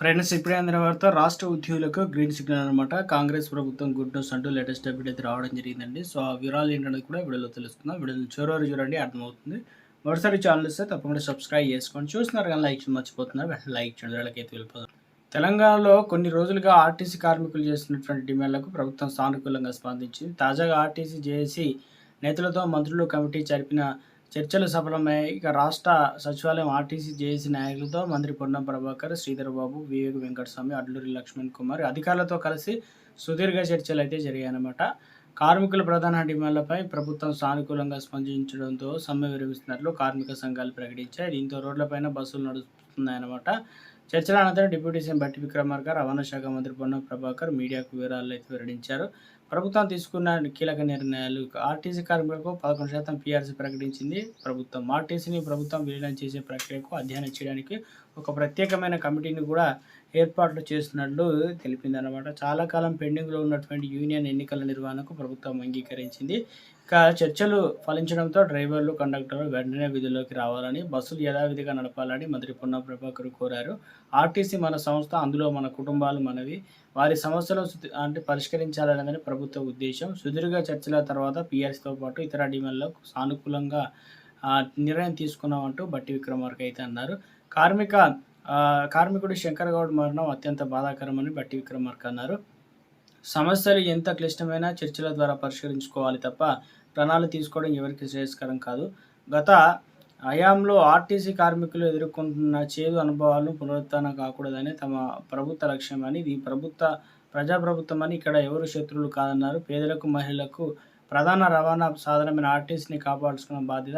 Friends ఇప్పుడే అందిన వార్త రాష్ట్ర ఉద్యోగులకు గ్రీన్ సిగ్నల్ అనమాట. కాంగ్రెస్ ప్రభుత్వం గుడ్ న్యూస్ అంటూ లేటెస్ట్ అప్డేట్ అయితే రావడం జరిగిందండి. సో ఆ వివరాలు ఏంటనేది కూడా వీడియోలో తెలుసుకుందాం. వీడియోని చివరి చూడండి, అర్థమవుతుంది. మరోసారి ఛానల్ ఇస్తే తప్పకుండా సబ్స్క్రైబ్ చేసుకోండి. చూస్తున్నారు కానీ లైక్ మర్చిపోతున్నారు, వెంటనే లైక్ చేయండి. వీళ్ళకైతే వెళ్ళిపోదాం. తెలంగాణలో కొన్ని రోజులుగా ఆర్టీసీ కార్మికులు చేస్తున్నటువంటి డిమాండ్లకు ప్రభుత్వం సానుకూలంగా స్పందించింది. తాజాగా ఆర్టీసీ జేఏసీ నేతలతో మంత్రులు కమిటీ జరిపిన చర్చలు సఫలమయ్యాయి. ఇక రాష్ట్ర సచివాలయం ఆర్టీసీ జేఏసీ నాయకులతో మంత్రి పొన్నం ప్రభాకర్, శ్రీధర్ బాబు, వివేక్ వెంకటస్వామి, అడ్లూరి లక్ష్మణ్ కుమార్ అధికారులతో కలిసి సుదీర్ఘ చర్చలు అయితే జరిగాయన్నమాట. కార్మికుల ప్రధాన డిమాండ్లపై ప్రభుత్వం సానుకూలంగా స్పందించడంతో సమ్మె విరమిస్తున్నట్లు కార్మిక సంఘాలు ప్రకటించాయి. దీంతో రోడ్లపైన బస్సులు నడుస్తున్నాయన్నమాట. చర్చల అనంతరం డిప్యూటీ సీఎం బట్టి విక్రమార్క, రవాణా శాఖ మంత్రి పొన్నం ప్రభాకర్ మీడియాకు వివరాలు అయితే వెల్లడించారు. ప్రభుత్వం తీసుకున్న కీలక నిర్ణయాలు. ఆర్టీసీ కార్మికులకు 11% పీఆర్సీ ప్రకటించింది ప్రభుత్వం. ఆర్టీసీని ప్రభుత్వం విలీనం చేసే ప్రక్రియకు అధ్యయనం చేయడానికి ఒక ప్రత్యేకమైన కమిటీని కూడా ఏర్పాట్లు చేస్తున్నట్లు తెలిపిందనమాట. చాలా కాలం పెండింగ్లో ఉన్నటువంటి యూనియన్ ఎన్నికల నిర్వహణకు ప్రభుత్వం అంగీకరించింది. ఇక చర్చలు ఫలించడంతో డ్రైవర్లు, కండక్టర్లు వెంటనే విధుల్లోకి రావాలని, బస్సులు యథావిధిగా నడపాలని మంత్రి పొన్నం ప్రభాకర్ కోరారు. ఆర్టీసీ మన సంస్థ, అందులో మన కుటుంబాలు మనవి. వారి సమస్యలు పరిష్కరించాలనేది ప్రభుత్వ ఉద్దేశం. సుదీర్ఘ చర్చల తర్వాత పీఆర్సీతో పాటు ఇతర డిమాండ్లకు సానుకూలంగా నిర్ణయం తీసుకున్నామంటూ బట్టి విక్రమార్క అయితే అన్నారు. కార్మికుడు శంకర్ గౌడ్ మరణం అత్యంత బాధాకరమని బట్టి విక్రమార్క అన్నారు. సమస్యలు ఎంత క్లిష్టమైనా చర్చల ద్వారా పరిష్కరించుకోవాలి తప్ప ప్రణాళిక తీసుకోవడం ఎవరికి శ్రేయస్కరం కాదు. గత హయాంలో ఆర్టీసీ కార్మికులు ఎదుర్కొంటున్న చేదు అనుభవాలను పునరుత్థానం కాకూడదని తమ ప్రభుత్వ లక్ష్యమని, ఇది ప్రజాప్రభుత్వం అని, ఇక్కడ ఎవరు శత్రువులు కాదన్నారు. పేదలకు, మహిళలకు ప్రధాన రవాణా సాధనమైన ఆర్టీసీని కాపాడుకున్న బాధ్యత